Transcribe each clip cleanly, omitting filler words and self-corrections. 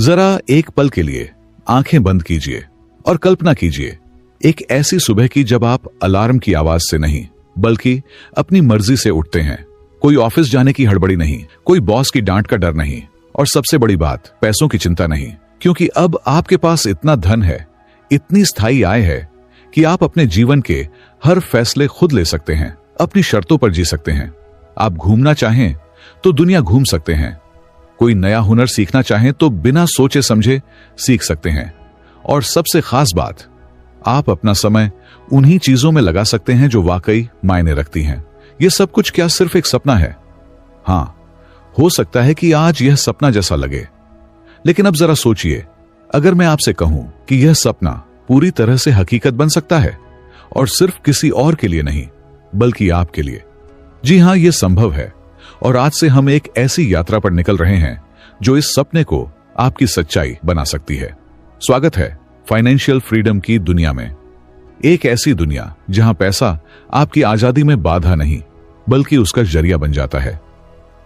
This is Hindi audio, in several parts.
जरा एक पल के लिए आंखें बंद कीजिए और कल्पना कीजिए एक ऐसी सुबह की जब आप अलार्म की आवाज से नहीं बल्कि अपनी मर्जी से उठते हैं। कोई ऑफिस जाने की हड़बड़ी नहीं, कोई बॉस की डांट का डर नहीं, और सबसे बड़ी बात, पैसों की चिंता नहीं, क्योंकि अब आपके पास इतना धन है, इतनी स्थायी आय है कि आप अपने जीवन के हर फैसले खुद ले सकते हैं, अपनी शर्तों पर जी सकते हैं। आप घूमना चाहें तो दुनिया घूम सकते हैं, कोई नया हुनर सीखना चाहें तो बिना सोचे समझे सीख सकते हैं, और सबसे खास बात, आप अपना समय उन्हीं चीजों में लगा सकते हैं जो वाकई मायने रखती हैं। यह सब कुछ क्या सिर्फ एक सपना है? हां, हो सकता है कि आज यह सपना जैसा लगे, लेकिन अब जरा सोचिए, अगर मैं आपसे कहूं कि यह सपना पूरी तरह से हकीकत बन सकता है, और सिर्फ किसी और के लिए नहीं बल्कि आपके लिए। जी हां, यह संभव है, और आज से हम एक ऐसी यात्रा पर निकल रहे हैं जो इस सपने को आपकी सच्चाई बना सकती है। स्वागत है फाइनेंशियल फ्रीडम की दुनिया में, एक ऐसी दुनिया जहां पैसा आपकी आजादी में बाधा नहीं बल्कि उसका जरिया बन जाता है।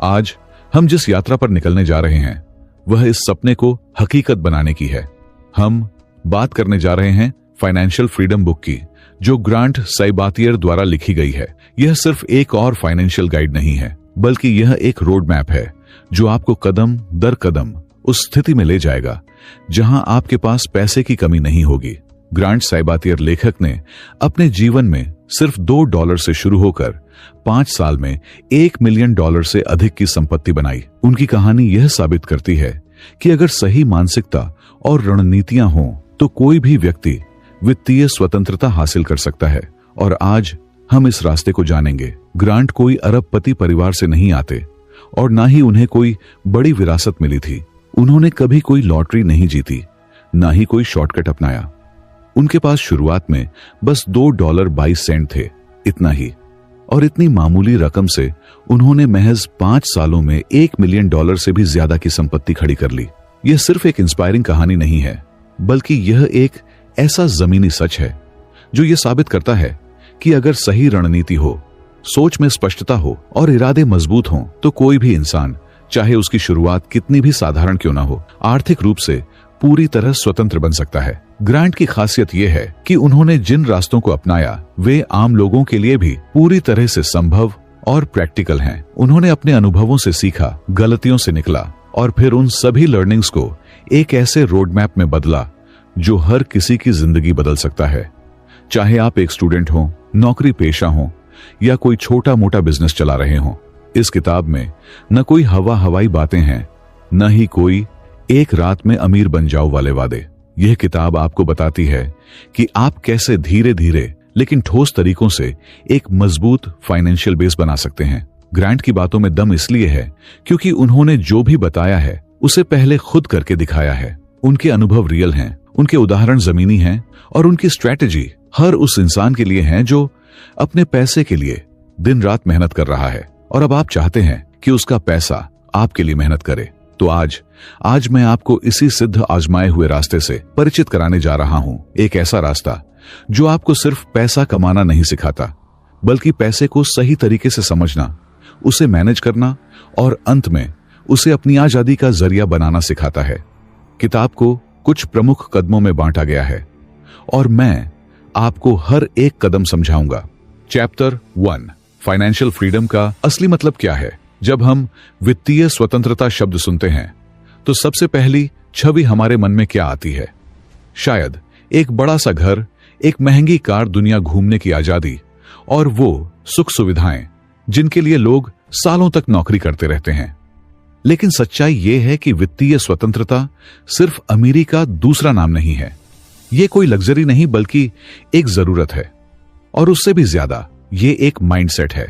आज हम जिस यात्रा पर निकलने जा रहे हैं वह इस सपने को हकीकत बनाने की है। हम बात करने जा रहे हैं फाइनेंशियल फ्रीडम बुक की, जो ग्रांट साइबातियर द्वारा लिखी गई है। यह सिर्फ एक और फाइनेंशियल गाइड नहीं है, बल्कि यह एक रोड मैप है जो आपको कदम दर कदम उस स्थिति में ले जाएगा जहां आपके पास पैसे की कमी नहीं होगी। ग्रांट साइबातियर लेखक ने अपने जीवन में सिर्फ $2 से शुरू होकर 5 साल में $1 मिलियन से अधिक की संपत्ति बनाई। उनकी कहानी यह साबित करती है कि अगर सही मानसिकता और रणनीतियां हों तो कोई भी व्यक्ति वित्तीय स्वतंत्रता हासिल कर सकता है, और आज हम इस रास्ते को जानेंगे। ग्रांट कोई अरबपति परिवार से नहीं आते, और ना ही उन्हें कोई बड़ी विरासत मिली थी। उन्होंने कभी कोई लॉटरी नहीं जीती, ना ही कोई शॉर्टकट अपनाया। उनके पास शुरुआत में बस $2.22 थे, इतना ही, और इतनी मामूली रकम से उन्होंने महज 5 सालों में $1 मिलियन से भी ज्यादा की संपत्ति खड़ी कर ली। यह सिर्फ एक इंस्पायरिंग कहानी नहीं है, बल्कि यह एक ऐसा जमीनी सच है जो यह साबित करता है कि अगर सही रणनीति हो, सोच में स्पष्टता हो और इरादे मजबूत हों, तो कोई भी इंसान, चाहे उसकी शुरुआत कितनी भी साधारण क्यों ना हो, आर्थिक रूप से पूरी तरह स्वतंत्र बन सकता है। ग्रांट की खासियत यह है कि उन्होंने जिन रास्तों को अपनाया वे आम लोगों के लिए भी पूरी तरह से संभव और प्रैक्टिकल हैं। उन्होंने अपने अनुभवों से सीखा, गलतियों से निकला, और फिर उन सभी लर्निंग्स को एक ऐसे रोड मैप में बदला जो हर किसी की जिंदगी बदल सकता है। चाहे आप एक स्टूडेंट हो, नौकरी पेशा हो, या कोई छोटा मोटा बिजनेस चला रहे हो, इस किताब में न कोई हवाई बातें हैं, न ही कोई एक रात में अमीर बन जाओ वाले वादे। यह किताब आपको बताती है कि आप कैसे धीरे धीरे लेकिन ठोस तरीकों से एक मजबूत फाइनेंशियल बेस बना सकते हैं। ग्रांट की बातों में दम इसलिए है क्योंकि उन्होंने जो भी बताया है उसे पहले खुद करके दिखाया है। उनके अनुभव रियल हैं, उनके उदाहरण जमीनी हैं, और उनकी स्ट्रैटेजी हर उस इंसान के लिए है जो अपने पैसे के लिए दिन रात मेहनत कर रहा है, और अब आप चाहते हैं कि उसका पैसा आपके लिए मेहनत करे। तो आज मैं आपको इसी सिद्ध आजमाए हुए रास्ते से परिचित कराने जा रहा हूं। एक ऐसा रास्ता जो आपको सिर्फ पैसा कमाना नहीं सिखाता, बल्कि पैसे को सही तरीके से समझना, उसे मैनेज करना, और अंत में उसे अपनी आजादी का जरिया बनाना सिखाता है। किताब को कुछ प्रमुख कदमों में बांटा गया है, और मैं आपको हर एक कदम समझाऊंगा। चैप्टर 1, फाइनेंशियल फ्रीडम का असली मतलब क्या है। जब हम वित्तीय स्वतंत्रता शब्द सुनते हैं तो सबसे पहली छवि हमारे मन में क्या आती है? शायद एक बड़ा सा घर, एक महंगी कार, दुनिया घूमने की आजादी, और वो सुख सुविधाएं जिनके लिए लोग सालों तक नौकरी करते रहते हैं। लेकिन सच्चाई ये है कि वित्तीय स्वतंत्रता सिर्फ अमीरी का दूसरा नाम नहीं है। ये कोई लग्जरी नहीं बल्कि एक जरूरत है, और उससे भी ज्यादा ये एक माइंडसेट है।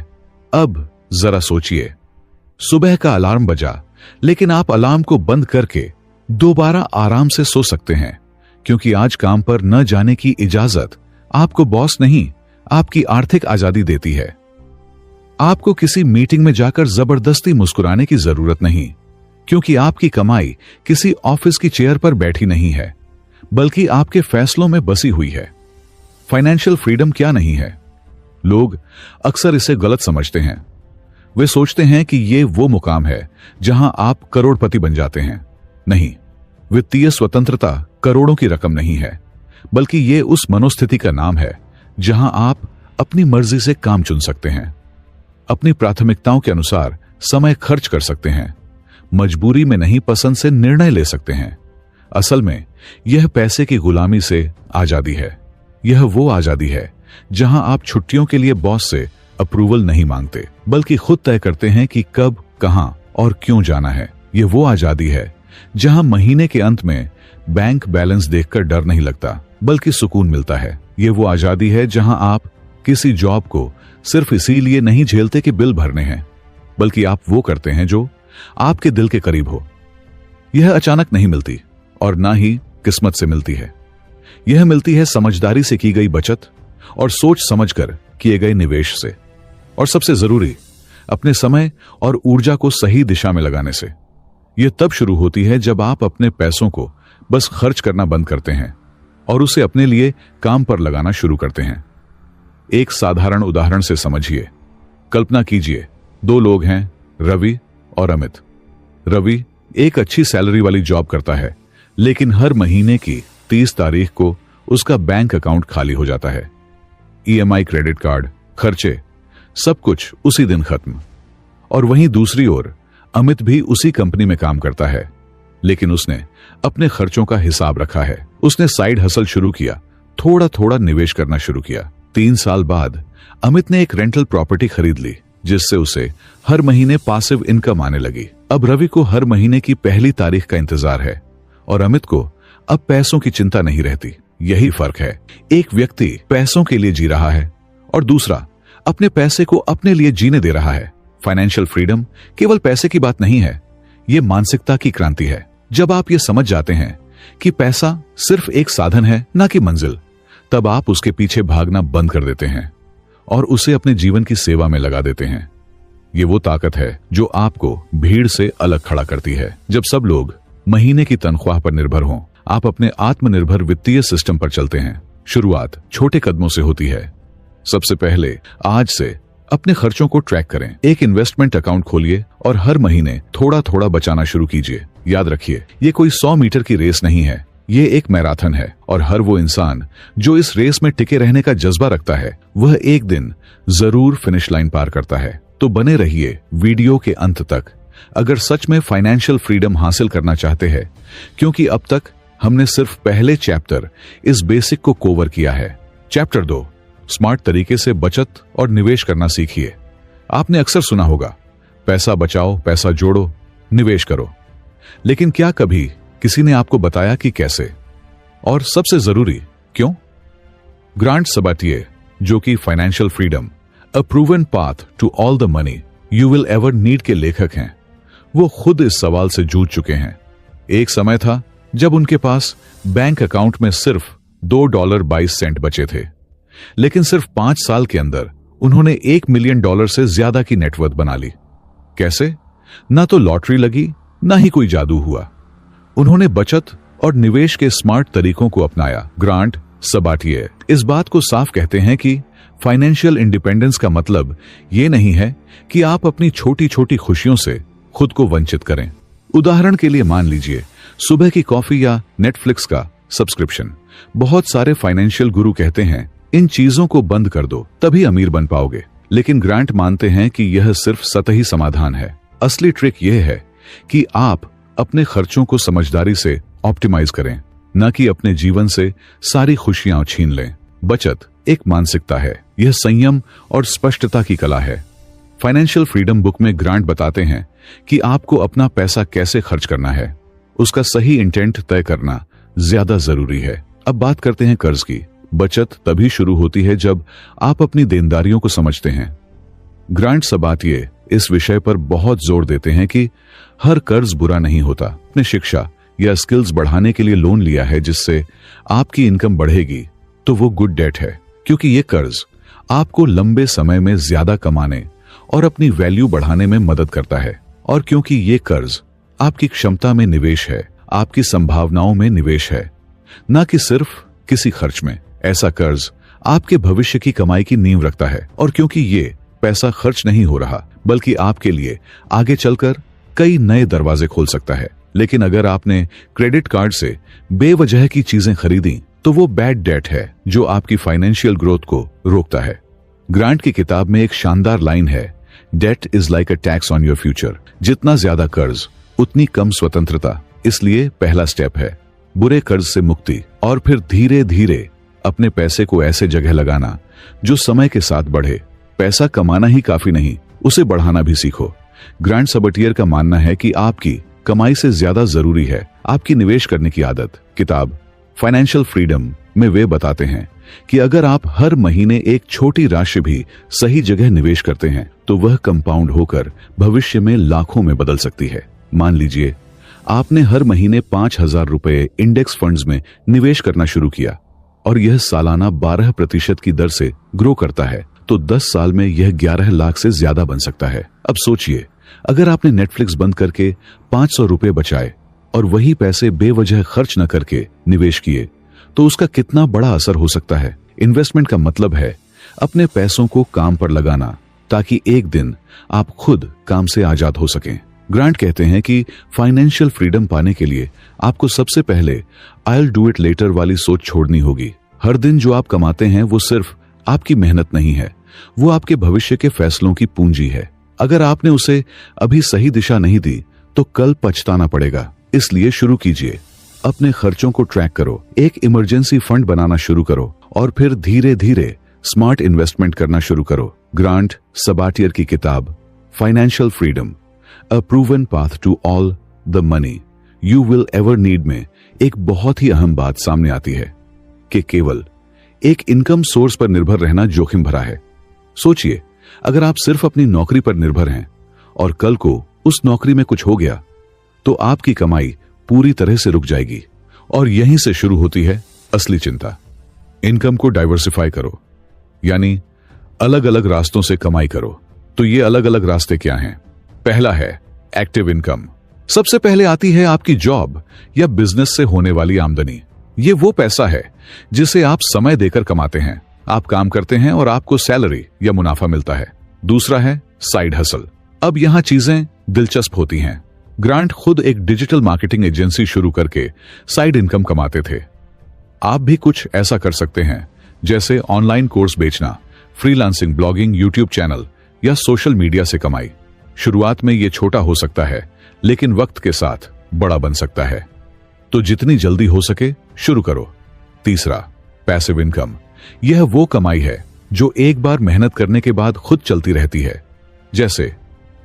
अब जरा सोचिए, सुबह का अलार्म बजा, लेकिन आप अलार्म को बंद करके दोबारा आराम से सो सकते हैं, क्योंकि आज काम पर न जाने की इजाजत आपको बॉस नहीं, आपकी आर्थिक आजादी देती है। आपको किसी मीटिंग में जाकर जबरदस्ती मुस्कुराने की जरूरत नहीं, क्योंकि आपकी कमाई किसी ऑफिस की चेयर पर बैठी नहीं है, बल्कि आपके फैसलों में बसी हुई है। फाइनेंशियल फ्रीडम क्या नहीं है? लोग अक्सर इसे गलत समझते हैं। वे सोचते हैं कि ये वो मुकाम है जहां आप करोड़पति बन जाते हैं। नहीं, वित्तीय स्वतंत्रता करोड़ों की रकम नहीं है, बल्कि ये उस मनोस्थिति का नाम है जहां आप अपनी मर्जी से काम चुन सकते हैं, अपनी प्राथमिकताओं के अनुसार समय खर्च कर सकते हैं, मजबूरी में नहीं पसंद से निर्णय ले सकते हैं। असल में यह पैसे की गुलामी से आजादी है। यह वो आजादी है जहां आप छुट्टियों के लिए बॉस से अप्रूवल नहीं मांगते, बल्कि खुद तय करते हैं कि कब, कहां और क्यों जाना है। यह वो आजादी है जहां महीने के अंत में बैंक बैलेंस देखकर डर नहीं लगता, बल्कि सुकून मिलता है। यह वो आजादी है जहां आप किसी जॉब को सिर्फ इसीलिए नहीं झेलते कि बिल भरने हैं, बल्कि आप वो करते हैं जो आपके दिल के करीब हो। यह अचानक नहीं मिलती और ना ही किस्मत से मिलती है। यह मिलती है समझदारी से की गई बचत और सोच समझकर किए गए निवेश से, और सबसे जरूरी, अपने समय और ऊर्जा को सही दिशा में लगाने से। यह तब शुरू होती है जब आप अपने पैसों को बस खर्च करना बंद करते हैं और उसे अपने लिए काम पर लगाना शुरू करते हैं। एक साधारण उदाहरण से समझिए। कल्पना कीजिए, दो लोग हैं, रवि और अमित। रवि एक अच्छी सैलरी वाली जॉब करता है, लेकिन हर महीने की 30 तारीख को उसका बैंक अकाउंट खाली हो जाता है। ईएमआई, क्रेडिट कार्ड, खर्चे, सब कुछ उसी दिन खत्म। और वहीं दूसरी ओर अमित भी उसी कंपनी में काम करता है, लेकिन उसने अपने खर्चों का हिसाब रखा है। उसने साइड हसल शुरू किया, थोड़ा थोड़ा निवेश करना शुरू किया। 3 साल बाद अमित ने एक रेंटल प्रॉपर्टी खरीद ली, जिससे उसे हर महीने पासिव इनकम आने लगी। अब रवि को हर महीने की पहली तारीख का इंतजार है और अमित को अब पैसों की चिंता नहीं रहती। यही फर्क है। एक व्यक्ति पैसों के लिए जी रहा है और दूसरा अपने पैसे को अपने लिए जीने दे रहा है। फाइनेंशियल फ्रीडम केवल पैसे की बात नहीं है, ये मानसिकता की क्रांति है। जब आप ये समझ जाते हैं कि पैसा सिर्फ एक साधन है, ना कि मंजिल, तब आप उसके पीछे भागना बंद कर देते हैं और उसे अपने जीवन की सेवा में लगा देते हैं। ये वो ताकत है जो आपको भीड़ से अलग खड़ा करती है। जब सब लोग महीने की तनख्वाह पर निर्भर हों, आप अपने आत्मनिर्भर वित्तीय सिस्टम पर चलते हैं। शुरुआत छोटे कदमों से होती है। सबसे पहले आज से अपने खर्चों को ट्रैक करें। एक इन्वेस्टमेंट अकाउंट खोलिए और हर महीने थोड़ा थोड़ा बचाना शुरू कीजिए। याद रखिए, ये कोई 100 मीटर की रेस नहीं है, ये एक मैराथन है, और हर वो इंसान जो इस रेस में टिके रहने का जज्बा रखता है, वह एक दिन जरूर फिनिश लाइन पार करता है। तो बने रहिए वीडियो के अंत तक अगर सच में फाइनेंशियल फ्रीडम हासिल करना चाहते हैं, क्योंकि अब तक हमने सिर्फ पहले चैप्टर इस बेसिक को कवर किया है। चैप्टर 2, स्मार्ट तरीके से बचत और निवेश करना सीखिए। आपने अक्सर सुना होगा, पैसा बचाओ, पैसा जोड़ो, निवेश करो, लेकिन क्या कभी किसी ने आपको बताया कि कैसे? और सबसे जरूरी, क्यों? ग्रांट सबाटिए, जो कि financial freedom, a proven path to all the money you will ever need के लेखक हैं, वो खुद इस सवाल से जूझ चुके हैं। एक समय था जब उनके पास बैंक अकाउंट में सिर्फ $2.22 बचे थे, लेकिन सिर्फ 5 साल के अंदर उन्होंने $1 मिलियन से ज्यादा की नेटवर्थ बना ली। कैसे? ना तो लॉटरी लगी, ना ही कोई जादू हुआ। उन्होंने बचत और निवेश के स्मार्ट तरीकों को अपनाया। ग्रांट सबाटिए इस बात को साफ कहते हैं कि फाइनेंशियल इंडिपेंडेंस का मतलब ये नहीं है कि आप अपनी छोटी छोटी खुशियों से खुद को वंचित करें। उदाहरण के लिए मान लीजिए, सुबह की कॉफी या नेटफ्लिक्स का सब्सक्रिप्शन। बहुत सारे फाइनेंशियल गुरु कहते हैं इन चीजों को बंद कर दो, तभी अमीर बन पाओगे। लेकिन ग्रांट मानते हैं कि यह सिर्फ सतही समाधान है। असली ट्रिक यह है कि आप अपने खर्चों को समझदारी से ऑप्टिमाइज करें, न कि अपने जीवन से सारी खुशियां छीन लें। बचत एक मानसिकता है, यह संयम और स्पष्टता की कला है। फाइनेंशियल फ्रीडम बुक में ग्रांट बताते हैं कि आपको अपना पैसा कैसे खर्च करना है, उसका सही इंटेंट तय करना ज्यादा जरूरी है। अब बात करते हैं कर्ज की। बचत तभी शुरू होती है जब आप अपनी देनदारियों को समझते हैं। ग्रांट सबाटिए इस विषय पर बहुत जोर देते हैं कि हर कर्ज बुरा नहीं होता। अपने शिक्षा या स्किल्स बढ़ाने के लिए लोन लिया है जिससे आपकी इनकम बढ़ेगी, तो वो गुड डेट है, क्योंकि ये कर्ज आपको लंबे समय में ज्यादा कमाने और अपनी वैल्यू बढ़ाने में मदद करता है। और क्योंकि ये कर्ज आपकी क्षमता में निवेश है, आपकी संभावनाओं में निवेश है, न कि सिर्फ किसी खर्च में। ऐसा कर्ज आपके भविष्य की कमाई की नींव रखता है। और क्योंकि ये पैसा खर्च नहीं हो रहा, बल्कि आपके लिए आगे चलकर कई नए दरवाजे खोल सकता है। लेकिन अगर आपने क्रेडिट कार्ड से बेवजह की चीजें खरीदी तो वो बैड डेट है जो आपकी फाइनेंशियल ग्रोथ को रोकता है। ग्रांट की किताब में एक शानदार लाइन है, debt is like a tax on your future. जितना ज्यादा कर्ज उतनी कम स्वतंत्रता। इसलिए पहला स्टेप है बुरे कर्ज से मुक्ति और फिर धीरे धीरे अपने पैसे को ऐसे जगह लगाना जो समय के साथ बढ़े। पैसा कमाना ही काफी नहीं, उसे बढ़ाना भी सीखो। ग्रांट सबटियर का मानना है कि आपकी कमाई से ज्यादा जरूरी है आपकी निवेश करने की आदत। किताब फाइनेंशियल फ्रीडम में वे बताते हैं कि अगर आप हर महीने एक छोटी राशि भी सही जगह निवेश करते हैं तो वह कंपाउंड होकर भविष्य में लाखों में बदल सकती है। मान लीजिए आपने हर महीने 5,000 रुपए इंडेक्स फंड्स में निवेश करना शुरू किया और यह सालाना 12% की दर से ग्रो करता है तो 10 साल में यह 11 लाख से ज्यादा बन सकता है। अब सोचिए, अगर आपने नेटफ्लिक्स बंद करके 500 रुपए बचाए और वही पैसे बेवजह खर्च न करके निवेश किए तो उसका कितना बड़ा असर हो सकता है। इन्वेस्टमेंट का मतलब है अपने पैसों को काम पर लगाना ताकि एक दिन आप खुद काम से आजाद हो सकें। ग्रांट कहते हैं कि फाइनेंशियल फ्रीडम पाने के लिए आपको सबसे पहले I will do it later वाली सोच छोड़नी होगी। हर दिन जो आप कमाते हैं वो सिर्फ आपकी मेहनत नहीं है, वो आपके भविष्य के फैसलों की पूंजी है। अगर आपने उसे अभी सही दिशा नहीं दी तो कल पछताना पड़ेगा। इसलिए शुरू कीजिए, अपने खर्चों को ट्रैक करो, एक इमरजेंसी फंड बनाना शुरू करो और फिर धीरे धीरे स्मार्ट इन्वेस्टमेंट करना शुरू करो। ग्रांट सबटियर की किताब financial freedom a proven path to all the money you will ever need में एक बहुत ही अहम बात सामने आती है कि केवल एक इनकम सोर्स पर निर्भर रहना जोखिम भरा है। सोचिए, अगर आप सिर्फ अपनी नौकरी पर निर्भर हैं और कल को उस नौकरी में कुछ हो गया तो आपकी कमाई पूरी तरह से रुक जाएगी। और यहीं से शुरू होती है असली चिंता। इनकम को डाइवर्सिफाई करो, यानी अलग अलग रास्तों से कमाई करो। तो ये अलग अलग रास्ते क्या हैं? पहला है एक्टिव इनकम। सबसे पहले आती है आपकी जॉब या बिजनेस से होने वाली आमदनी। ये वो पैसा है जिसे आप समय देकर कमाते हैं। आप काम करते हैं और आपको सैलरी या मुनाफा मिलता है। दूसरा है साइड हसल। अब यहां चीजें दिलचस्प होती हैं। ग्रांट खुद एक डिजिटल मार्केटिंग एजेंसी शुरू करके साइड इनकम कमाते थे। आप भी कुछ ऐसा कर सकते हैं, जैसे ऑनलाइन कोर्स बेचना, फ्रीलांसिंग, ब्लॉगिंग, यूट्यूब चैनल या सोशल मीडिया से कमाई। शुरुआत में यह छोटा हो सकता है लेकिन वक्त के साथ बड़ा बन सकता है। तो जितनी जल्दी हो सके शुरू करो। तीसरा, पैसिव इनकम। यह वो कमाई है जो एक बार मेहनत करने के बाद खुद चलती रहती है, जैसे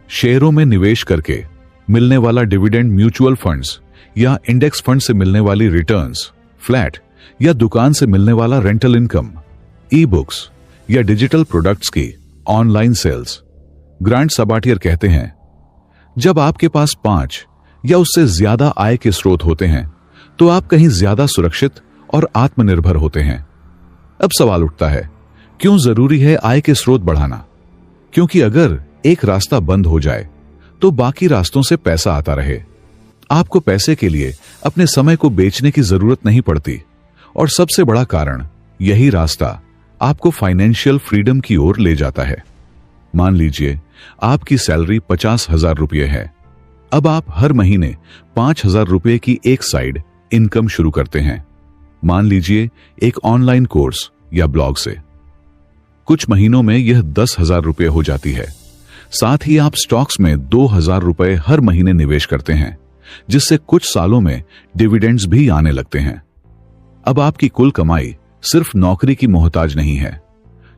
शेयरों में निवेश करके मिलने वाला डिविडेंड, म्यूचुअल फंड्स या इंडेक्स फंड से मिलने वाली रिटर्न्स, फ्लैट या दुकान से मिलने वाला रेंटल इनकम, ई बुक्स या डिजिटल प्रोडक्ट्स की ऑनलाइन सेल्स। ग्रांट सबटियर कहते हैं, जब आपके पास 5 या उससे ज्यादा आय के स्रोत होते हैं तो आप कहीं ज्यादा सुरक्षित और आत्मनिर्भर होते हैं। अब सवाल उठता है, क्यों जरूरी है आय के स्रोत बढ़ाना? क्योंकि अगर एक रास्ता बंद हो जाए तो बाकी रास्तों से पैसा आता रहे। आपको पैसे के लिए अपने समय को बेचने की जरूरत नहीं पड़ती। और सबसे बड़ा कारण, यही रास्ता आपको फाइनेंशियल फ्रीडम की ओर ले जाता है। मान लीजिए आपकी सैलरी 50,000 रुपये है। अब आप हर महीने 5,000 रुपये की एक साइड इनकम शुरू करते हैं। मान लीजिए एक ऑनलाइन कोर्स या ब्लॉग से। कुछ महीनों में यह 10,000 रुपये हो जाती है। साथ ही आप स्टॉक्स में 2,000 रुपये हर महीने निवेश करते हैं, जिससे कुछ सालों में डिविडेंड्स भी आने लगते हैं। अब आपकी कुल कमाई सिर्फ नौकरी की मोहताज नहीं है।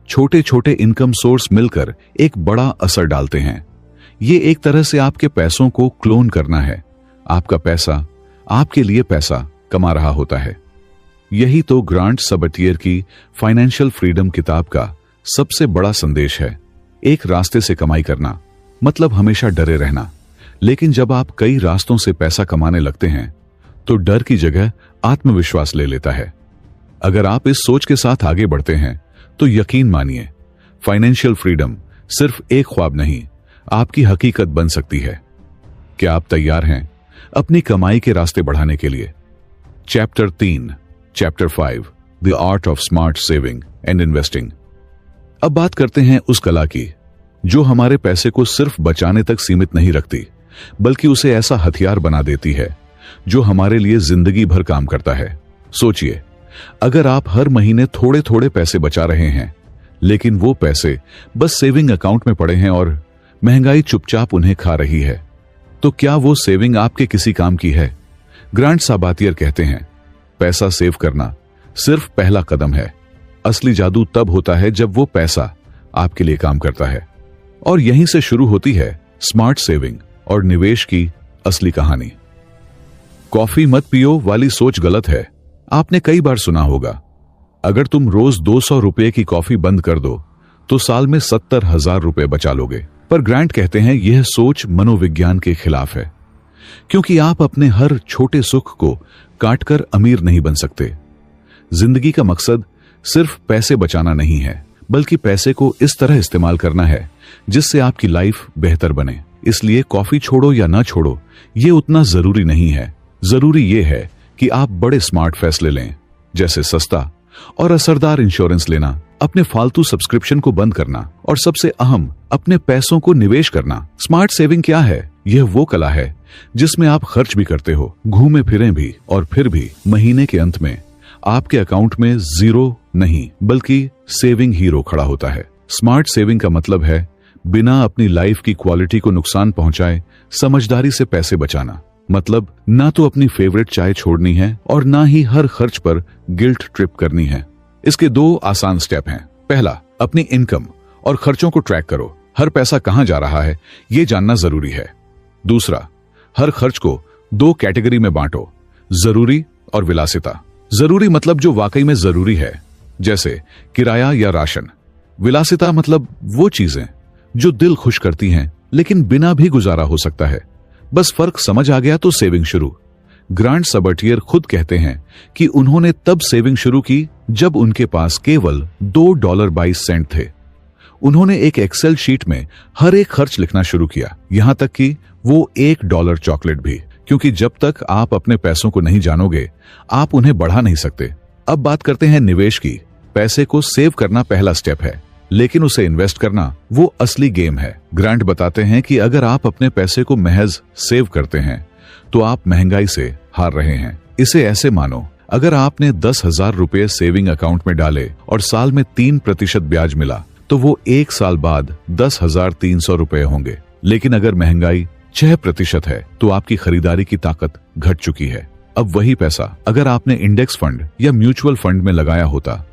छोटे छोटे इनकम सोर्स मिलकर एक बड़ा असर डालते हैं। ये एक तरह से आपके पैसों को क्लोन करना है। आपका पैसा आपके लिए पैसा कमा रहा होता है। यही तो ग्रांट सबटियर की फाइनेंशियल फ्रीडम किताब का सबसे बड़ा संदेश है। एक रास्ते से कमाई करना मतलब हमेशा डरे रहना। लेकिन जब आप कई रास्तों से पैसा कमाने लगते हैं तो डर की जगह आत्मविश्वास ले लेता है। अगर आप इस सोच के साथ आगे बढ़ते हैं तो यकीन मानिए, फाइनेंशियल फ्रीडम सिर्फ एक ख्वाब नहीं, आपकी हकीकत बन सकती है। क्या आप तैयार हैं अपनी कमाई के रास्ते बढ़ाने के लिए? Chapter 3, chapter 5, the art of smart saving and investing. अब बात करते हैं उस कला की जो हमारे पैसे को सिर्फ बचाने तक सीमित नहीं रखती, बल्कि उसे ऐसा हथियार बना देती है जो हमारे लिए जिंदगी भर काम करता है। सोचिए, अगर आप हर महीने थोड़े थोड़े पैसे बचा रहे हैं, लेकिन वो पैसे बस सेविंग अकाउंट में पड़े हैं और महंगाई चुपचाप उन्हें खा रही है, तो क्या वो सेविंग आपके किसी काम की है? ग्रांट साबातियर कहते हैं, पैसा सेव करना सिर्फ पहला कदम है। असली जादू तब होता है जब वो पैसा आपके लिए काम करता है। और यहीं से शुरू होती है स्मार्ट सेविंग और निवेश की असली कहानी। कॉफी मत पियो वाली सोच गलत है। आपने कई बार सुना होगा, अगर तुम रोज 200 रुपए की कॉफी बंद कर दो तो साल में 70,000 रुपए बचा लोगे। पर ग्रांट कहते हैं यह सोच मनोविज्ञान के खिलाफ है, क्योंकि आप अपने हर छोटे सुख को काटकर अमीर नहीं बन सकते। जिंदगी का मकसद सिर्फ पैसे बचाना नहीं है, बल्कि पैसे को इस तरह इस्तेमाल करना है जिससे आपकी लाइफ बेहतर बने। इसलिए कॉफी छोड़ो या ना छोड़ो, ये उतना जरूरी नहीं है। जरूरी ये है कि आप बड़े स्मार्ट फैसले लें, जैसे सस्ता और असरदार इंश्योरेंस लेना, अपने फालतू सब्सक्रिप्शन को बंद करना और सबसे अहम, अपने पैसों को निवेश करना। स्मार्ट सेविंग क्या है? यह वो कला है जिसमें आप खर्च भी करते हो, घूमे फिरें भी, और फिर भी महीने के अंत में आपके अकाउंट में जीरो नहीं बल्कि सेविंग हीरो खड़ा होता है। स्मार्ट सेविंग का मतलब है बिना अपनी लाइफ की क्वालिटी को नुकसान पहुंचाए समझदारी से पैसे बचाना। मतलब ना तो अपनी फेवरेट चाय छोड़नी है और ना ही हर खर्च पर गिल्ट ट्रिप करनी है। इसके 2 आसान स्टेप हैं। पहला, अपनी इनकम और खर्चों को ट्रैक करो। हर पैसा कहां जा रहा है ये जानना जरूरी है। दूसरा, हर खर्च को 2 कैटेगरी में बांटो, जरूरी और विलासिता। जरूरी मतलब जो वाकई में जरूरी है, जैसे किराया या राशन। विलासिता मतलब वो चीजें जो दिल खुश करती हैं लेकिन बिना भी गुजारा हो सकता है। बस फर्क समझ आ गया तो सेविंग शुरू। ग्रांट साबातियर खुद कहते हैं कि उन्होंने तब सेविंग शुरू की जब उनके पास केवल $2.22 थे। उन्होंने एक एक्सेल शीट में हर एक खर्च लिखना शुरू किया, यहां तक कि वो $1 चॉकलेट भी, क्योंकि जब तक आप अपने पैसों को नहीं जानोगे आप उन्हें बढ़ा नहीं सकते। अब बात करते हैं निवेश की। पैसे को सेव करना पहला स्टेप है, लेकिन उसे इन्वेस्ट करना वो असली गेम है। ग्रांट बताते हैं कि अगर आप अपने पैसे को महज सेव करते हैं तो आप महंगाई से हार रहे हैं। इसे ऐसे मानो, अगर आपने 10,000 रुपए सेविंग अकाउंट में डाले और साल में 3% ब्याज मिला तो वो 1 साल बाद 10,300 रुपए होंगे। लेकिन अगर महंगाई 6% है तो आपकी खरीदारी की ताकत घट चुकी है। अब वही पैसा अगर आपने इंडेक्स फंड या म्यूचुअल फंड में लगाया होता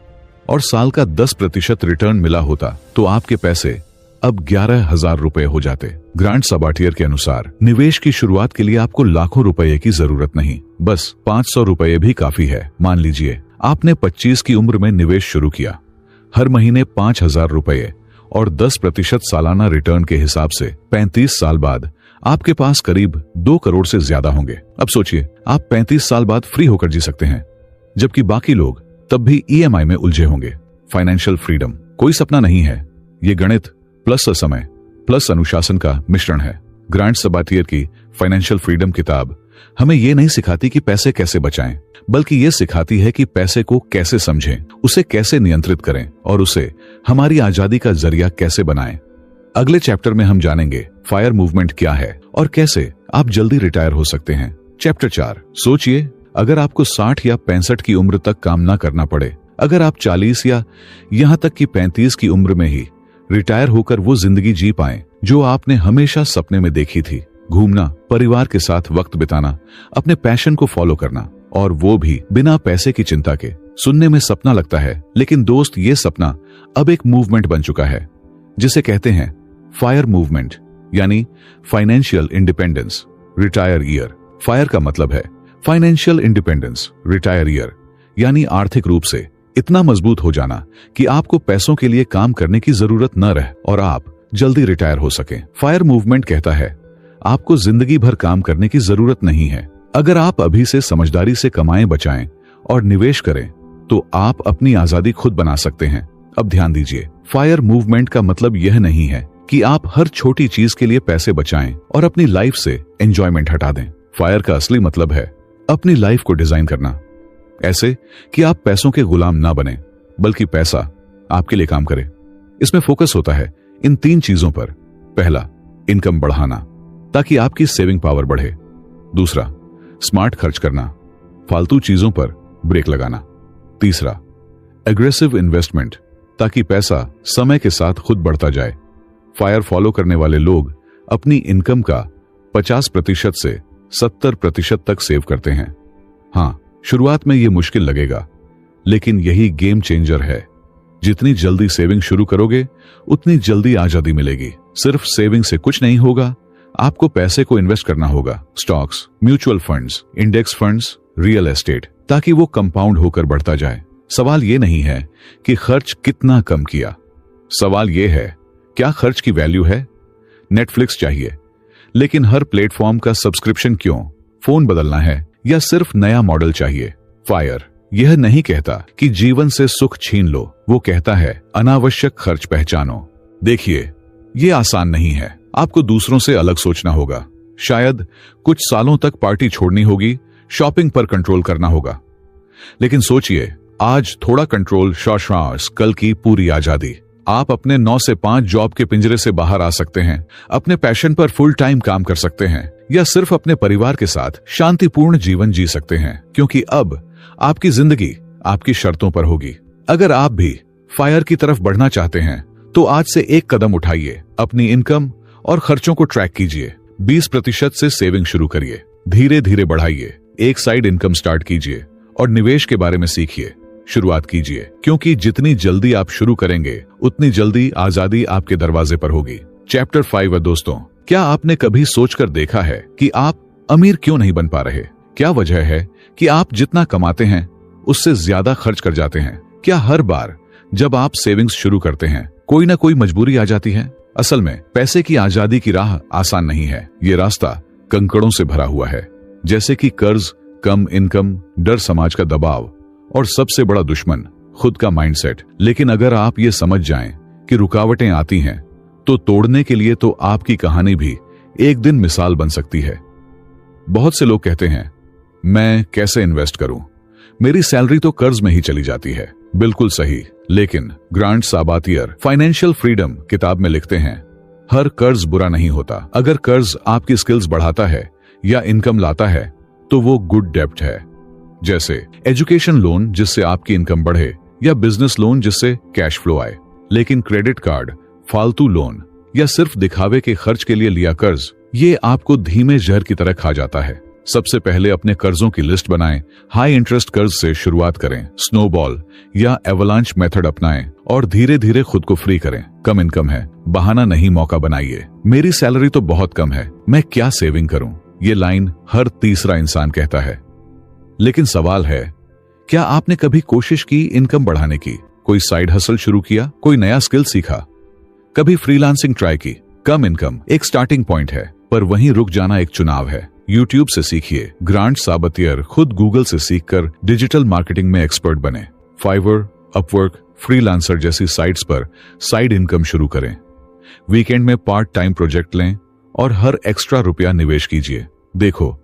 और साल का 10% रिटर्न मिला होता तो आपके पैसे अब 11,000 रुपए हो जाते। ग्रांट साबातियर के अनुसार निवेश की शुरुआत के लिए आपको लाखों रुपए की जरूरत नहीं, बस 500 रुपए भी काफी है। मान लीजिए आपने 25 की उम्र में निवेश शुरू किया, हर महीने 5,000 रुपए और 10% सालाना रिटर्न के हिसाब से 35 साल बाद आपके पास करीब 2 करोड़ से ज्यादा होंगे। अब सोचिए, आप 35 साल बाद फ्री होकर जी सकते हैं, जबकि बाकी लोग तब भी EMI में उलझे होंगे। फाइनेंशियल फ्रीडम कोई सपना नहीं है, ये गणित प्लस समय प्लस अनुशासन का मिश्रण है। ग्रांट साबातियर की फाइनेंशियल फ्रीडम किताब हमें ये नहीं सिखाती कि पैसे कैसे बचाएं, बल्कि ये सिखाती है कि पैसे को कैसे समझें, उसे कैसे नियंत्रित करें और उसे हमारी आजादी का जरिया कैसे बनाएं। अगले चैप्टर में हम जानेंगे फायर मूवमेंट क्या है और कैसे आप जल्दी रिटायर हो सकते हैं। चैप्टर 4, सोचिए अगर आपको 60 या 65 की उम्र तक काम ना करना पड़े, अगर आप 40 या यहां तक कि 35 की उम्र में ही रिटायर होकर वो जिंदगी जी पाएं जो आपने हमेशा सपने में देखी थी, घूमना, परिवार के साथ वक्त बिताना, अपने पैशन को फॉलो करना, और वो भी बिना पैसे की चिंता के। सुनने में सपना लगता है, लेकिन दोस्त ये सपना अब एक मूवमेंट बन चुका है जिसे कहते हैं फायर मूवमेंट, यानी financial independence retire year. Fire का मतलब है फाइनेंशियल इंडिपेंडेंस रिटायर ईयर, यानी आर्थिक रूप से इतना मजबूत हो जाना कि आपको पैसों के लिए काम करने की जरूरत न रहे और आप जल्दी रिटायर हो सकें। फायर मूवमेंट कहता है आपको जिंदगी भर काम करने की जरूरत नहीं है। अगर आप अभी से समझदारी से कमाएं, बचाएं और निवेश करें तो आप अपनी आजादी खुद बना सकते हैं। अब ध्यान दीजिए, फायर मूवमेंट का मतलब यह नहीं है कि आप हर छोटी चीज के लिए पैसे बचाएं और अपनी लाइफ से एंजॉयमेंट हटा दें। फायर का असली मतलब है अपनी लाइफ को डिजाइन करना ऐसे कि आप पैसों के गुलाम ना बने, बल्कि पैसा आपके लिए काम करे। इसमें फोकस होता है इन 3 चीजों पर। पहला, इनकम बढ़ाना ताकि आपकी सेविंग पावर बढ़े। दूसरा, स्मार्ट खर्च करना, फालतू चीजों पर ब्रेक लगाना। तीसरा, एग्रेसिव इन्वेस्टमेंट, ताकि पैसा समय के साथ खुद बढ़ता जाए। फायर फॉलो करने वाले लोग अपनी इनकम का 50% से 70% तक सेव करते हैं। हाँ, शुरुआत में यह मुश्किल लगेगा, लेकिन यही गेम चेंजर है। जितनी जल्दी सेविंग शुरू करोगे, उतनी जल्दी आजादी मिलेगी। सिर्फ सेविंग से कुछ नहीं होगा, आपको पैसे को इन्वेस्ट करना होगा। Stocks, mutual funds, index funds, real estate, ताकि वो कंपाउंड होकर बढ़ता जाए। सवाल ये नहीं है कि खर्च कितना कम किया, सवाल ये है क्या खर्च की वैल्यू है। नेटफ्लिक्स चाहिए, लेकिन हर प्लेटफॉर्म का सब्सक्रिप्शन क्यों? फोन बदलना है या सिर्फ नया मॉडल चाहिए? फायर यह नहीं कहता कि जीवन से सुख छीन लो, वो कहता है अनावश्यक खर्च पहचानो। देखिए, ये आसान नहीं है। आपको दूसरों से अलग सोचना होगा, शायद कुछ सालों तक पार्टी छोड़नी होगी, शॉपिंग पर कंट्रोल करना होगा। लेकिन सोचिए, आज थोड़ा कंट्रोल, शॉर्ट्स, कल की पूरी आजादी। आप अपने 9 से 5 जॉब के पिंजरे से बाहर आ सकते हैं, अपने पैशन पर फुल टाइम काम कर सकते हैं, या सिर्फ अपने परिवार के साथ शांतिपूर्ण जीवन जी सकते हैं, क्योंकि अब आपकी जिंदगी आपकी शर्तों पर होगी। अगर आप भी फायर की तरफ बढ़ना चाहते हैं, तो आज से एक कदम उठाइए। अपनी इनकम और खर्चों को ट्रैक कीजिए। 20% से सेविंग शुरू करिए, धीरे धीरे बढ़ाइए। एक साइड इनकम स्टार्ट कीजिए और निवेश के बारे में सीखिए। शुरुआत कीजिए, क्योंकि जितनी जल्दी आप शुरू करेंगे, उतनी जल्दी आजादी आपके दरवाजे पर होगी। चैप्टर 5 है दोस्तों, क्या आपने कभी सोचकर देखा है कि आप अमीर क्यों नहीं बन पा रहे? क्या वजह है कि आप जितना कमाते हैं उससे ज्यादा खर्च कर जाते हैं? क्या हर बार जब आप सेविंग्स शुरू करते हैं, कोई ना कोई मजबूरी आ जाती है? असल में पैसे की आजादी की राह आसान नहीं है। ये रास्ता कंकड़ों से भरा हुआ है, जैसे कि कर्ज, कम इनकम, डर, समाज का दबाव और सबसे बड़ा दुश्मन खुद का माइंडसेट। लेकिन अगर आप ये समझ जाएं कि रुकावटें आती हैं, तो तोड़ने के लिए तो आपकी कहानी भी एक दिन मिसाल बन सकती है। बहुत से लोग कहते हैं, मैं कैसे इन्वेस्ट करूं? मेरी सैलरी तो कर्ज में ही चली जाती है। बिल्कुल सही, लेकिन ग्रांट साबातियर फाइनेंशियल फ्रीडम किताब में लिखते हैं, हर कर्ज बुरा नहीं होता। अगर कर्ज आपकी स्किल्स बढ़ाता है या इनकम लाता है, तो वो गुड डेब्ट है। जैसे एजुकेशन लोन जिससे आपकी इनकम बढ़े, या बिजनेस लोन जिससे कैश फ्लो आए। लेकिन क्रेडिट कार्ड, फालतू लोन या सिर्फ दिखावे के खर्च के लिए लिया कर्ज, ये आपको धीमे जहर की तरह खा जाता है। सबसे पहले अपने कर्जों की लिस्ट बनाएं, हाई इंटरेस्ट कर्ज से शुरुआत करें, स्नोबॉल या एवलांच मेथड अपनाएं और धीरे धीरे खुद को फ्री करें। कम इनकम है, बहाना नहीं, मौका बनाइए। मेरी सैलरी तो बहुत कम है, मैं क्या सेविंग करूं? ये लाइन हर तीसरा इंसान कहता है। लेकिन सवाल है, क्या आपने कभी कोशिश की इनकम बढ़ाने की? कोई साइड हसल शुरू किया? कोई नया स्किल सीखा? कभी फ्रीलांसिंग ट्राई की? कम इनकम एक स्टार्टिंग पॉइंट है, पर वहीं रुक जाना एक चुनाव है। यूट्यूब से सीखिए, ग्रांट साबतियर खुद गूगल से सीखकर डिजिटल मार्केटिंग में एक्सपर्ट बने। फाइवर, अपवर्क, फ्रीलांसर जैसी साइट्स पर साइड इनकम शुरू करें। वीकेंड में पार्ट टाइम प्रोजेक्ट लें और हर एक्स्ट्रा रुपया निवेश कीजिए। देखो,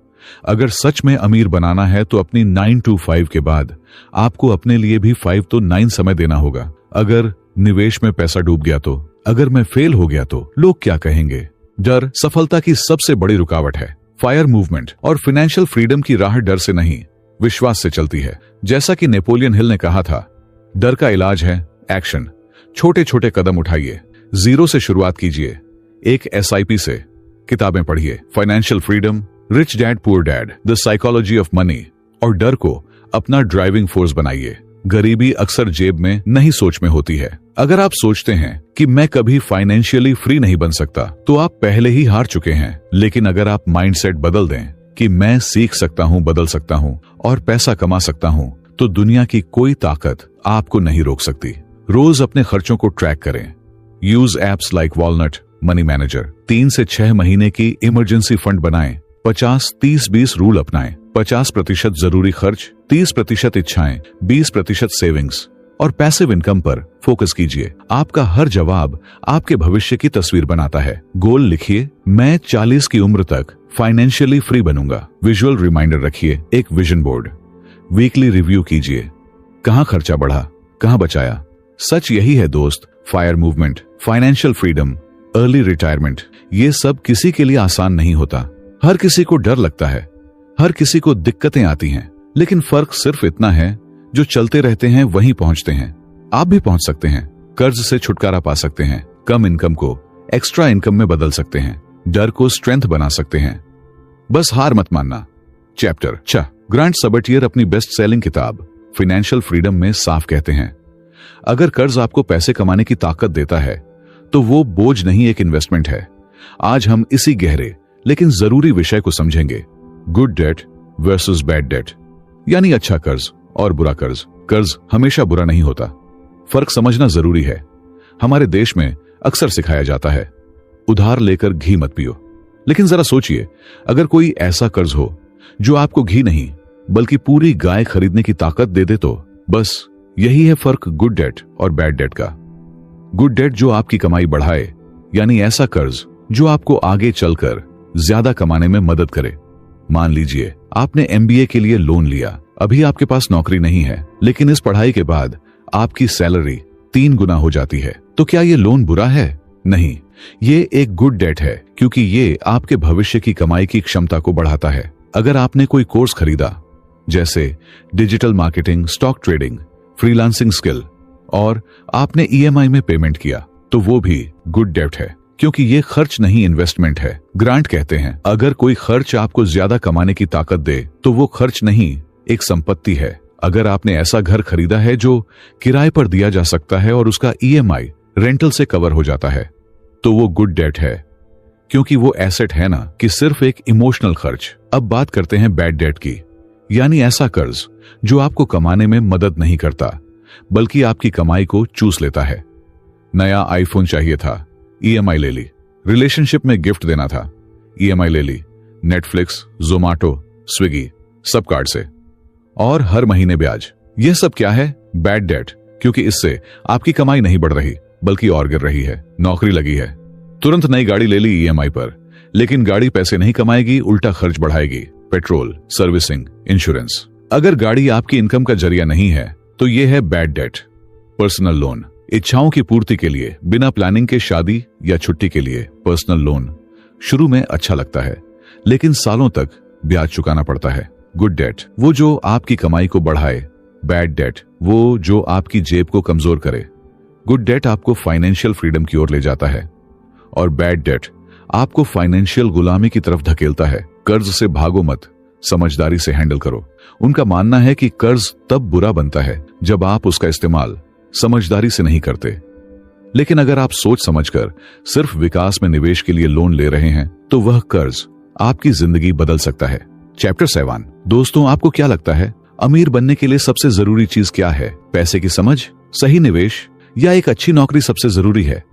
अगर सच में अमीर बनाना है तो अपनी 9 to 5 के बाद आपको अपने लिए भी 5 to 9 समय देना होगा। अगर निवेश में पैसा डूब गया तो, अगर मैं फेल हो गया तो लोग क्या कहेंगे? डर सफलता की सबसे बड़ी रुकावट है। फायर मूवमेंट और फाइनेंशियल फ्रीडम की राह डर से नहीं, विश्वास से चलती है। जैसा कि नेपोलियन हिल ने कहा था, डर का इलाज है एक्शन। छोटे छोटे कदम उठाइए, 0 से शुरुआत कीजिए। एक SIP से किताबें पढ़िए, financial freedom, rich dad poor dad, the psychology of money, और डर को अपना ड्राइविंग फोर्स बनाइए। गरीबी अक्सर जेब में नहीं, सोच में होती है। अगर आप सोचते हैं कि मैं कभी फाइनेंशियली फ्री नहीं बन सकता, तो आप पहले ही हार चुके हैं। लेकिन अगर आप माइंडसेट बदल दें कि मैं सीख सकता हूं, बदल सकता हूं और पैसा कमा सकता हूं, तो दुनिया की कोई ताकत आपको नहीं रोक सकती। रोज अपने खर्चों को ट्रैक करें। Use apps like walnut money manager. 3 से 6 महीने की इमरजेंसी फंड बनाएं। 50-30-20 रूल अपनाएं। 50% जरूरी खर्च, 30% इच्छाएं, 20% सेविंग्स और पैसिव इनकम पर फोकस कीजिए। आपका हर जवाब आपके भविष्य की तस्वीर बनाता है। गोल लिखिए, मैं 40 की उम्र तक फाइनेंशियली फ्री बनूंगा। विजुअल रिमाइंडर रखिए, एक विजन बोर्ड। वीकली रिव्यू कीजिए, कहां खर्चा बढ़ा, कहां बचाया। सच यही है दोस्त, fire movement, financial freedom, early retirement, ये सब किसी के लिए आसान नहीं होता। हर किसी को डर लगता है, हर किसी को दिक्कतें आती हैं, लेकिन फर्क सिर्फ इतना है, जो चलते रहते हैं वहीं पहुंचते हैं। आप भी पहुंच सकते हैं। कर्ज से छुटकारा पा सकते हैं, कम इनकम को एक्स्ट्रा इनकम में बदल सकते हैं, डर को स्ट्रेंथ बना सकते हैं। बस हार मत मानना। चैप्टर 6। ग्रांट सबटियर अपनी बेस्ट सेलिंग किताब फाइनेंशियल फ्रीडम में साफ कहते हैं, अगर कर्ज आपको पैसे कमाने की ताकत देता है तो वो बोझ नहीं, एक इन्वेस्टमेंट है। आज हम इसी गहरे लेकिन जरूरी विषय को समझेंगे, good debt versus bad debt, यानी अच्छा कर्ज और बुरा कर्ज। कर्ज हमेशा बुरा नहीं होता, फर्क समझना जरूरी है। हमारे देश में अक्सर सिखाया जाता है, उधार लेकर घी मत पियो। लेकिन जरा सोचिए, अगर कोई ऐसा कर्ज हो जो आपको घी नहीं बल्कि पूरी गाय खरीदने की ताकत दे दे, तो बस यही है फर्क गुड डेट और बैड डेट का। गुड डेट जो आपकी कमाई बढ़ाए, यानी ऐसा कर्ज जो आपको आगे चलकर ज्यादा कमाने में मदद करे। मान लीजिए आपने एमबीए के लिए लोन लिया, अभी आपके पास नौकरी नहीं है, लेकिन इस पढ़ाई के बाद आपकी सैलरी 3 गुना हो जाती है, तो क्या ये लोन बुरा है? नहीं, ये एक गुड डेट है, क्योंकि ये आपके भविष्य की कमाई की क्षमता को बढ़ाता है। अगर आपने कोई कोर्स खरीदा, जैसे digital marketing, stock trading, freelancing skill, और आपने ईएमआई में पेमेंट किया, तो वो भी गुड डेट है, क्योंकि ये खर्च नहीं, इन्वेस्टमेंट है। ग्रांट कहते हैं, अगर कोई खर्च आपको ज्यादा कमाने की ताकत दे तो वो खर्च नहीं, एक संपत्ति है। अगर आपने ऐसा घर खरीदा है जो किराए पर दिया जा सकता है और उसका ईएमआई रेंटल से कवर हो जाता है, तो वो गुड डेट है, क्योंकि वो एसेट है ना कि सिर्फ एक इमोशनल खर्च। अब बात करते हैं बैड डेट की, यानी ऐसा कर्ज जो आपको कमाने में मदद नहीं करता बल्कि आपकी कमाई को चूस लेता है। नया आईफोन चाहिए था, ईएमआई ले ली। रिलेशनशिप में गिफ्ट देना था, ईएमआई ले ली। नेटफ्लिक्स, जोमैटो, स्विगी, सब कार्ड से, और हर महीने ब्याज। यह सब क्या है? बैड डेट, क्योंकि इससे आपकी कमाई नहीं बढ़ रही बल्कि और गिर रही है। नौकरी लगी है, तुरंत नई गाड़ी ले ली ईएमआई पर, लेकिन गाड़ी पैसे नहीं कमाएगी, उल्टा खर्च बढ़ाएगी। Petrol, servicing, insurance. अगर गाड़ी आपकी इनकम का जरिया नहीं है तो यह है बैड डेट। पर्सनल लोन, इच्छाओं की पूर्ति के लिए, बिना प्लानिंग के शादी या छुट्टी के लिए पर्सनल लोन। शुरू में अच्छा लगता है, लेकिन सालों तक ब्याज चुकाना पड़ता है। गुड डेट, वो जो आपकी कमाई को बढ़ाए। बैड डेट, वो जो आपकी जेब को कमजोर करे। गुड डेट आपको फाइनेंशियल फ्रीडम की ओर ले जाता है, और बैड डेट आपको फाइनेंशियल गुलामी की तरफ धकेलता है। कर्ज से भागो मत, समझदारी से हैंडल करो। उनका मानना है कि कर्ज तब बुरा बनता है जब आप उसका इस्तेमाल समझदारी से नहीं करते। लेकिन अगर आप सोच समझकर सिर्फ विकास में निवेश के लिए लोन ले रहे हैं, तो वह कर्ज आपकी जिंदगी बदल सकता है। चैप्टर 7। दोस्तों, आपको क्या लगता है, अमीर बनने के लिए सबसे जरूरी चीज क्या है? पैसे की समझ, सही निवेश, या एक अच्छी नौकरी सबसे जरूरी है?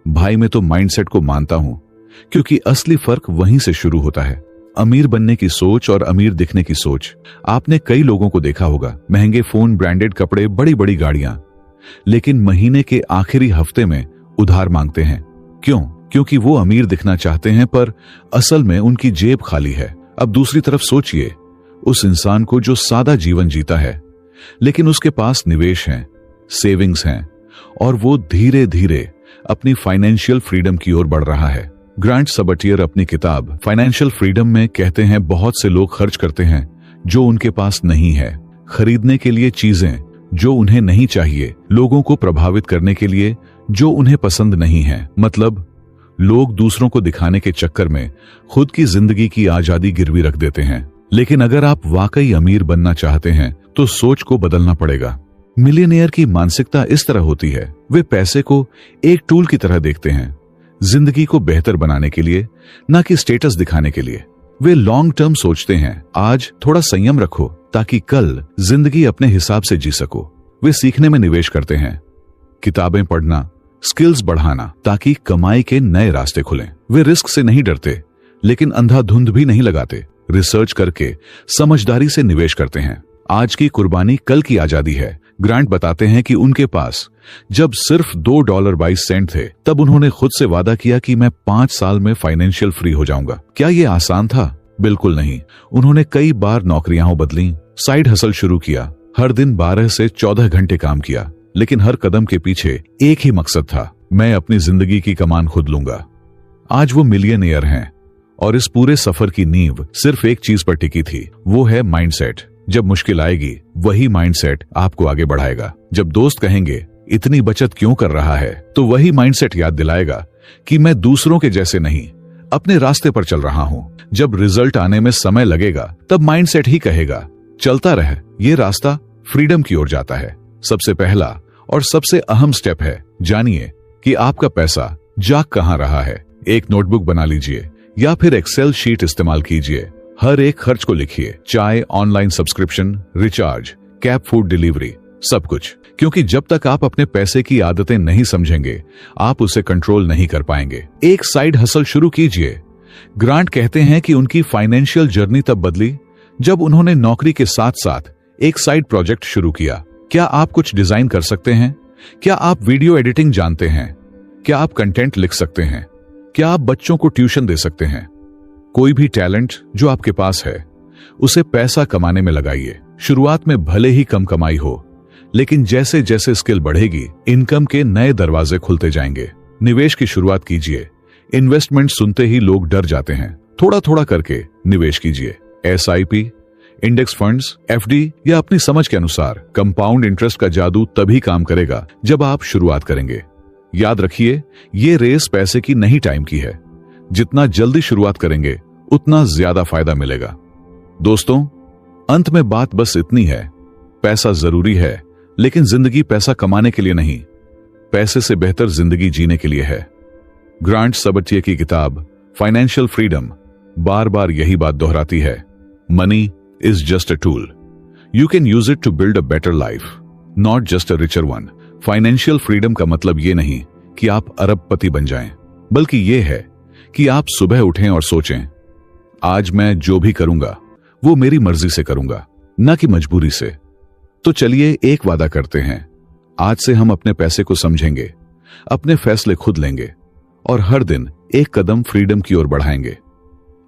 भाई, मैं तो माइंडसेट को मानता हूं, क्योंकि असली फर्क वहीं से शुरू होता है। अमीर बनने की सोच और अमीर दिखने की सोच। आपने कई लोगों को देखा होगा, महंगे फोन, ब्रांडेड कपड़े, बड़ी बड़ी गाड़ियां, लेकिन महीने के आखिरी हफ्ते में उधार मांगते हैं। क्यों? क्योंकि वो अमीर दिखना चाहते हैं, पर असल में उनकी जेब खाली है। अब दूसरी तरफ सोचिए, उस इंसान को जो सादा जीवन जीता है, लेकिन उसके पास निवेश है, सेविंग्स हैं, और वो धीरे धीरे अपनी फाइनेंशियल फ्रीडम की ओर बढ़ रहा है। ग्रांट सबटियर अपनी किताब फाइनेंशियल फ्रीडम में कहते हैं, बहुत से लोग खर्च करते हैं जो उनके पास नहीं है, खरीदने के लिए चीजें जो उन्हें नहीं चाहिए, लोगों को प्रभावित करने के लिए जो उन्हें पसंद नहीं है। मतलब लोग दूसरों को दिखाने के चक्कर में खुद की जिंदगी की आजादी गिरवी रख देते हैं। लेकिन अगर आप वाकई अमीर बनना चाहते हैं तो सोच को बदलना पड़ेगा। मिलियनेयर की मानसिकता इस तरह होती है, वे पैसे को एक टूल की तरह देखते हैं, जिंदगी को बेहतर बनाने के लिए, ना कि स्टेटस दिखाने के लिए। वे लॉन्ग टर्म सोचते हैं, आज थोड़ा संयम रखो ताकि कल जिंदगी अपने हिसाब से जी सको। वे सीखने में निवेश करते हैं, किताबें पढ़ना, स्किल्स बढ़ाना, ताकि कमाई के नए रास्ते खुलें। वे रिस्क से नहीं डरते, लेकिन अंधाधुंध भी नहीं लगाते। रिसर्च करके समझदारी से निवेश करते हैं। आज की कुर्बानी कल की आजादी है। ग्रांट बताते हैं कि उनके पास जब सिर्फ $2.22 थे, तब उन्होंने खुद से वादा किया कि मैं 5 साल में फाइनेंशियल फ्री हो जाऊंगा। क्या ये आसान था? बिल्कुल नहीं। उन्होंने कई बार नौकरियां बदली, साइड हसल शुरू किया, हर दिन 12 से 14 घंटे काम किया, लेकिन हर कदम के पीछे एक ही मकसद था, मैं अपनी जिंदगी की कमान खुद लूंगा। आज वो मिलियनेयर हैं और इस पूरे सफर की नींव सिर्फ एक चीज पर टिकी थी, वो है माइंडसेट। जब मुश्किल आएगी वही माइंडसेट आपको आगे बढ़ाएगा। जब दोस्त कहेंगे इतनी बचत क्यों कर रहा है, तो वही माइंडसेट याद दिलाएगा कि मैं दूसरों के जैसे नहीं, अपने रास्ते पर चल रहा हूँ। जब रिजल्ट आने में समय लगेगा तब माइंडसेट ही कहेगा चलता रह, ये रास्ता फ्रीडम की ओर जाता है। सबसे पहला और सबसे अहम स्टेप है, जानिए कि आपका पैसा जा कहां रहा है। एक नोटबुक बना लीजिए या फिर एक्सेल शीट इस्तेमाल कीजिए। हर एक खर्च को लिखिए, चाय, online subscription, recharge, cab food delivery, सब कुछ। क्योंकि जब तक आप अपने पैसे की आदतें नहीं समझेंगे, आप उसे कंट्रोल नहीं कर पाएंगे। एक साइड हसल शुरू कीजिए। ग्रांट कहते हैं कि उनकी फाइनेंशियल जर्नी तब बदली जब उन्होंने नौकरी के साथ साथ एक साइड प्रोजेक्ट शुरू किया। क्या आप कुछ डिजाइन कर सकते हैं? क्या आप वीडियो एडिटिंग जानते हैं? क्या आप कंटेंट लिख सकते हैं? क्या आप बच्चों को ट्यूशन दे सकते हैं? कोई भी टैलेंट जो आपके पास है, उसे पैसा कमाने में लगाइए। शुरुआत में भले ही कम कमाई हो, लेकिन जैसे जैसे स्किल बढ़ेगी, इनकम के नए दरवाजे खुलते जाएंगे। निवेश की शुरुआत कीजिए। इन्वेस्टमेंट सुनते ही लोग डर जाते हैं। थोड़ा थोड़ा करके निवेश कीजिए। SIP, इंडेक्स फंड्स, FD या अपनी समझ के अनुसार। कंपाउंड इंटरेस्ट का जादू तभी काम करेगा जब आप शुरुआत करेंगे। याद रखिए, ये रेस पैसे की नहीं, टाइम की है। जितना जल्दी शुरुआत करेंगे उतना ज्यादा फायदा मिलेगा। दोस्तों, अंत में बात बस इतनी है, पैसा जरूरी है, लेकिन जिंदगी पैसा कमाने के लिए नहीं, पैसे से बेहतर जिंदगी जीने के लिए है। ग्रांट सबटियर की किताब फाइनेंशियल फ्रीडम बार बार यही बात दोहराती है, money is just a tool, you can use it to build a better life, not just a richer one. Financial freedom का मतलब ये नहीं कि आप अरबपति बन जाएं, बल्कि ये है कि आप सुबह उठें और सोचें, आज मैं जो भी करूंगा वो मेरी मर्जी से करूंगा, न कि मजबूरी से। तो चलिए एक वादा करते हैं, आज से हम अपने पैसे को समझेंगे, अपने फैसले खुद लेंगे और हर दिन एक कदम फ्रीडम की ओर बढ़ाएंगे।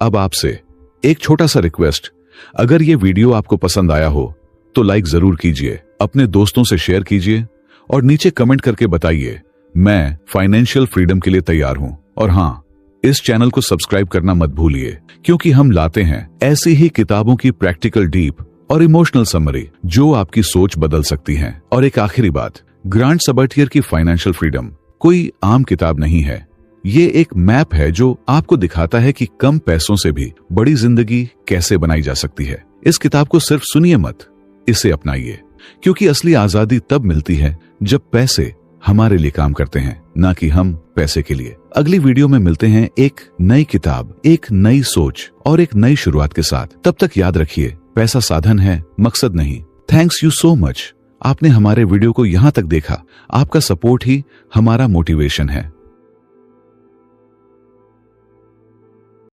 अब आपसे एक छोटा सा रिक्वेस्ट, अगर ये वीडियो आपको पसंद आया हो तो लाइक जरूर कीजिए, अपने दोस्तों से शेयर कीजिए और नीचे कमेंट करके बताइए मैं फाइनेंशियल फ्रीडम के लिए तैयार हूं। और हाँ, इस चैनल को सब्सक्राइब करना मत भूलिए, क्योंकि हम लाते हैं ऐसी ही किताबों की प्रैक्टिकल, डीप और इमोशनल समरी जो आपकी सोच बदल सकती हैं। और एक आखिरी बात, ग्रांट सबटियर की फाइनेंशियल फ्रीडम कोई आम किताब नहीं है। ये एक मैप है जो आपको दिखाता है कि कम पैसों से भी बड़ी जिंदगी कैसे बनाई जा सकती है। इस किताब को सिर्फ सुनिए मत, इसे अपनाइए, क्योंकि असली आजादी तब मिलती है जब पैसे हमारे लिए काम करते हैं, ना कि हम पैसे के लिए। अगली वीडियो में मिलते हैं एक नई किताब, एक नई सोच और एक नई शुरुआत के साथ। तब तक याद रखिए, पैसा साधन है, मकसद नहीं। थैंक्स यू सो मच, आपने हमारे वीडियो को यहाँ तक देखा। आपका सपोर्ट ही हमारा मोटिवेशन है।